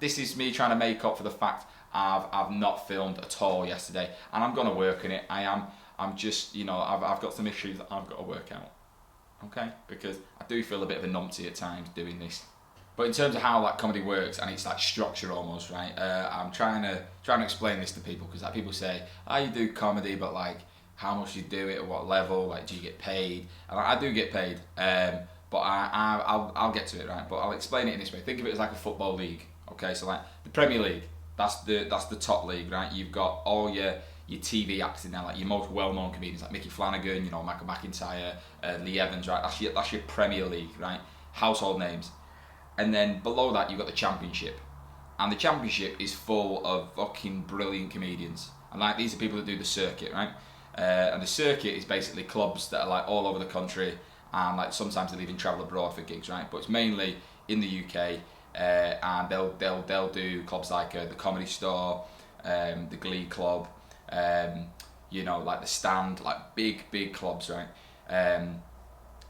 this is me trying to make up for the fact I've not filmed at all yesterday, and I'm gonna work on it. I'm just, you know, I've got some issues that I've got to work out. Okay, because I do feel a bit of a numpty at times doing this. But in terms of how like comedy works, and it's like structure almost, right? I'm trying to explain this to people, because like people say, "Oh, you do comedy, but like how much do you do it, at what level, like do you get paid?" And like, I do get paid, but I'll get to it, right? But I'll explain it in this way. Think of it as like a football league, okay? So like the Premier League, that's the top league, right? You've got all your TV acts in there, like your most well-known comedians like Mickey Flanagan, you know, Michael McIntyre, Lee Evans, right? That's your Premier League, right? Household names. And then below that you've got the Championship, and the Championship is full of fucking brilliant comedians. And like these are people that do the circuit, right? And the circuit is basically clubs that are like all over the country, and like sometimes they'll even travel abroad for gigs, right? But it's mainly in the UK, and they'll do clubs like the Comedy Store, the Glee Club, you know, like the Stand, like big clubs, right?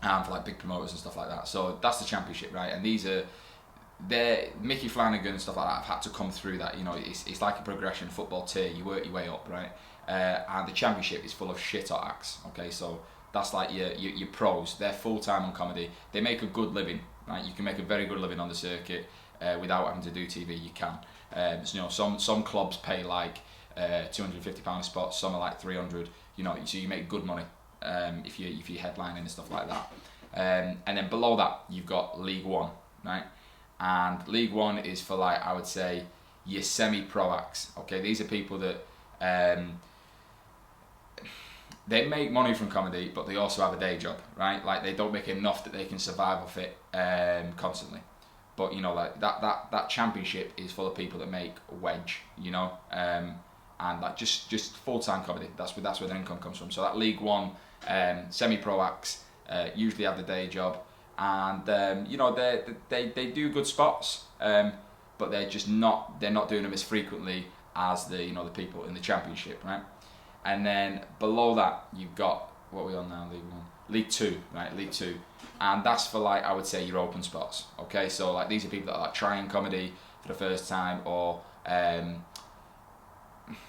And for like big promoters and stuff like that. So that's the Championship, right? And these are, Mickey Flanagan and stuff like that have had to come through that, you know, it's like a progression football tier, you work your way up, right? And the Championship is full of shit hot acts, okay? So that's like your pros, they're full time on comedy, they make a good living, right? You can make a very good living on the circuit without having to do TV, you can. So, you know, some clubs pay like £250 a spot, some are like 300, you know, so you make good money. If you're headlining and stuff like that, and then below that you've got League One, right? And League One is for like, I would say, your semi-pro acts. Okay, these are people that they make money from comedy, but they also have a day job, right? Like they don't make enough that they can survive off it constantly. But you know, like that Championship is full of people that make a wedge, you know, and like just full-time comedy. That's where their income comes from. So that League One semi-pro acts usually have the day job, and you know they do good spots, but they're not doing them as frequently as the people in the Championship, right? And then below that you've got, what are we on now? League One, League Two, right? League Two, and that's for like, I would say, your open spots. Okay, so like these are people that are like trying comedy for the first time, or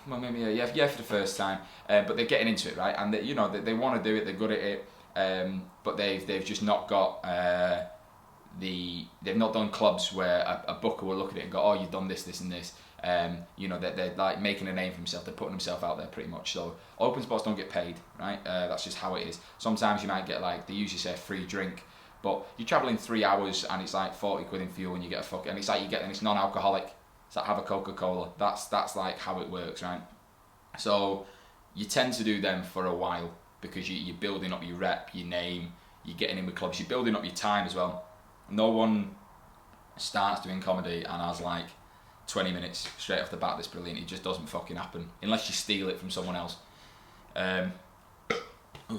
well, maybe yeah, for the first time, but they're getting into it, right? And they want to do it, they're good at it, but they've just not got they've not done clubs where a booker will look at it and go, oh, you've done this, and this. You know, they're like making a name for themselves, they're putting themselves out there pretty much. So open spots don't get paid, right? That's just how it is. Sometimes you might get, like, they usually say a free drink, but you're travelling 3 hours and it's like 40 quid in fuel, and you get and it's like it's non-alcoholic. It's like, have a Coca-Cola. That's like how it works, right? So you tend to do them for a while because you're building up your rep, your name, you're getting in with clubs, you're building up your time as well. No one starts doing comedy and has like 20 minutes straight off the bat that's brilliant. It just doesn't fucking happen unless you steal it from someone else. Oh,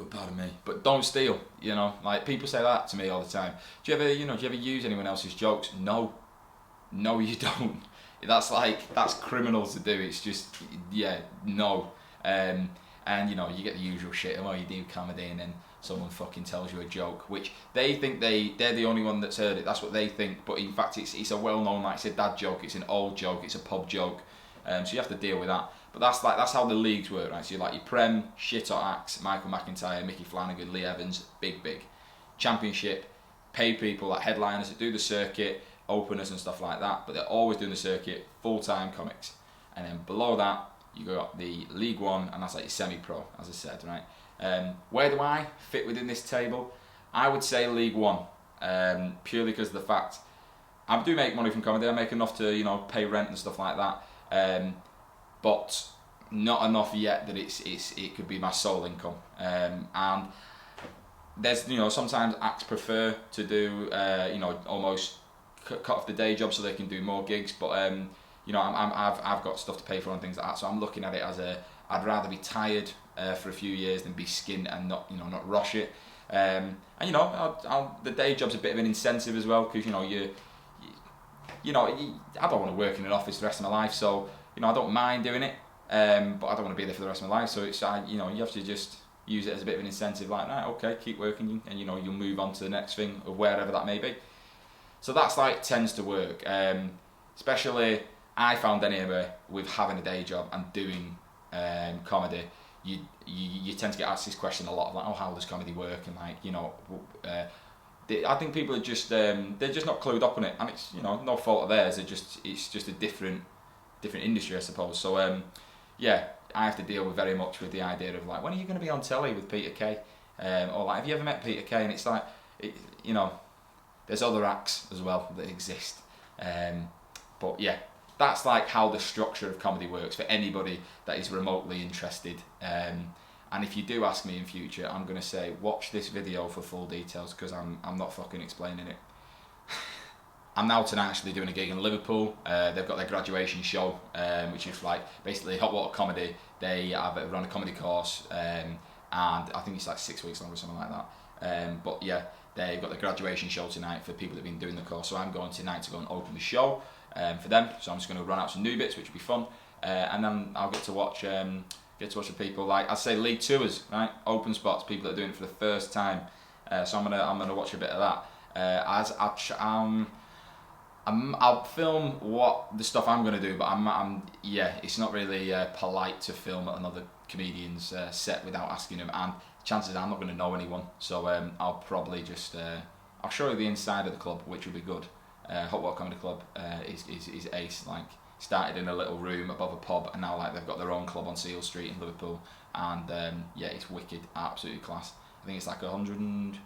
pardon me, but don't steal. You know, like people say that to me all the time. Do you ever use anyone else's jokes? No, you don't. That's criminal to do. It's just, yeah, no. And you know, you get the usual shit. Oh, you do comedy, and then someone fucking tells you a joke, which they think they're the only one that's heard it. That's what they think, but in fact, it's a well-known, like, it's a dad joke, it's an old joke, it's a pub joke. So you have to deal with that. But that's how the leagues work, right? So you like your Prem, shit hot acts, Michael McIntyre, Mickey Flanagan, Lee Evans, big. Championship, paid people like headliners that do the circuit, openers and stuff like that, but they're always doing the circuit, full-time comics. And then below that you got the League One, and that's like your semi-pro, as I said, right? Where do I fit within this table? I would say League One, purely because of the fact I do make money from comedy. I make enough to, you know, pay rent and stuff like that, but not enough yet that it could be my sole income. And there's, you know, sometimes acts prefer to do, you know, almost cut off the day job so they can do more gigs, but you know, I've got stuff to pay for and things like that, so I'm looking at it as I'd rather be tired for a few years than be skint and not rush it. And you know, the day job's a bit of an incentive as well, because you know, I don't want to work in an office the rest of my life, so you know, I don't mind doing it, but I don't want to be there for the rest of my life. So it's you know, you have to just use it as a bit of an incentive, like, right, okay, keep working, and you know, you'll move on to the next thing or wherever that may be. So that's like tends to work. especially I found anyway with having a day job and doing comedy, you tend to get asked this question a lot, like, oh, how does comedy work, and like, you know, I think people are just they're just not clued up on it, and it's, you know, no fault of theirs. It's just a different industry, I suppose. So yeah, I have to deal with very much with the idea of like, when are you going to be on telly with Peter Kay, or like, have you ever met Peter Kay? And it's like, you know, there's other acts as well that exist, but yeah, that's like how the structure of comedy works for anybody that is remotely interested. And if you do ask me in future, I'm going to say, watch this video for full details, because I'm not fucking explaining it. I'm now tonight actually doing a gig in Liverpool. They've got their graduation show, which is like basically Hot Water Comedy. They have run a comedy course, and I think it's like 6 weeks long or something like that. But yeah, they've got the graduation show tonight for people that have been doing the course. So I'm going tonight to go and open the show for them. So I'm just going to run out some new bits, which will be fun, and then I'll get to watch the people, like I say, league tours, right? Open spots, people that are doing it for the first time. So I'm gonna watch a bit of that. I'll film what the stuff I'm gonna do, but yeah, it's not really polite to film at another comedian's set without asking them, and chances are I'm not gonna know anyone. So I'll probably just I'll show you the inside of the club, which will be good. Hot Water Comedy Club is ace. Like, started in a little room above a pub, and now like they've got their own club on Seal Street in Liverpool, and yeah, it's wicked, absolutely class. I think it's like 130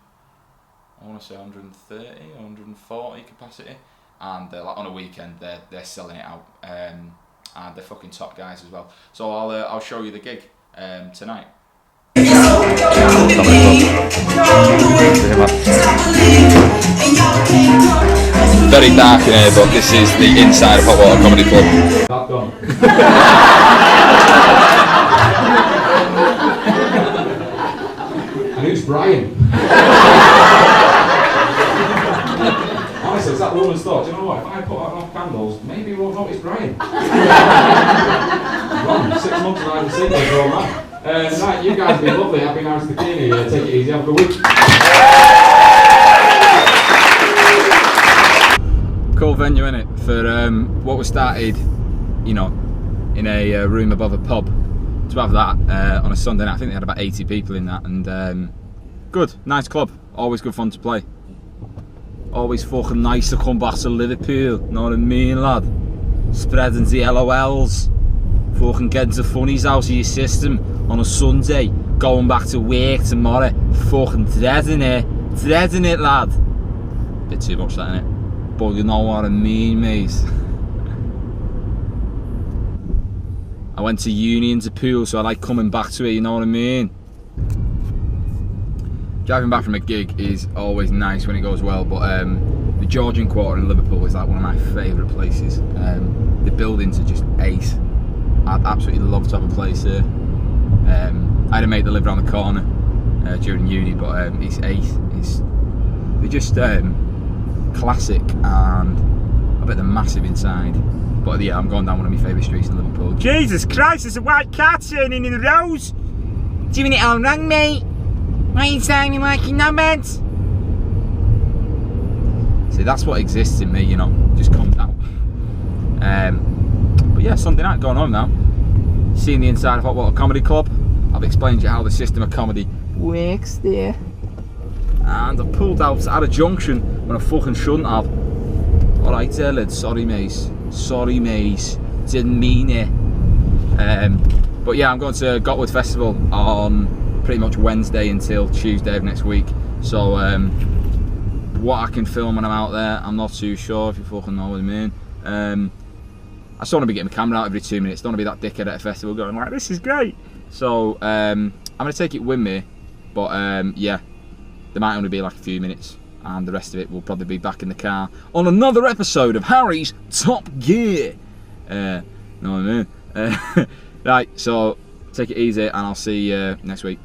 or 140 capacity, and like on a weekend they're selling it out, and they're fucking top guys as well. So I'll show you the gig tonight. Very dark in here, but this is the inside of Hot Water Comedy Club. That gone. And who's Brian? Honestly, it's that woman's thought. Do you know what? If I put out enough candles, maybe we won't notice Brian. Run, 6 months and I haven't seen this all night. Right, you guys have been lovely. I've been Aaron Stakini here. Take it easy. Have a good week. Cool venue, innit? For what was started, you know, in a room above a pub, to have that on a Sunday night. I think they had about 80 people in that, and good, nice club. Always good fun to play. Always fucking nice to come back to Liverpool. Know what I mean, lad? Spreading the LOLs, fucking getting the funnies out of your system on a Sunday, going back to work tomorrow. Fucking dreading it, lad. Bit too much, that, innit? But you know what I mean, mate. I went to uni into Poole, so I like coming back to it, you know what I mean? Driving back from a gig is always nice when it goes well, but the Georgian Quarter in Liverpool is like one of my favourite places. The buildings are just ace. I'd absolutely love to have a place here. I had a mate that lived around the corner during uni, but it's ace. They're just classic, and I bet they're massive inside. But yeah, I'm going down one of my favourite streets in Liverpool. Jesus Christ, there's a white car turning in the road! Doing it all wrong, mate. Why are you telling me like you know, mate? See, that's what exists in me, you know, just comes out. But yeah, Sunday night, going home now. Seeing the inside of Hot Water Comedy Club. I've explained to you how the system of comedy works there. And I pulled out at a junction when I fucking shouldn't have. Alright there, lad, sorry mate. Sorry mate, didn't mean it. But yeah, I'm going to Gotwood Festival on pretty much Wednesday until Tuesday of next week. So what I can film when I'm out there, I'm not too sure, if you fucking know what I mean. I just don't want to be getting my camera out every 2 minutes. Don't want to be that dickhead at a festival going like, this is great. So I'm going to take it with me, but yeah, there might only be like a few minutes, and the rest of it will probably be back in the car on another episode of Harry's Top Gear. Know what I mean? Right, so take it easy, and I'll see you next week.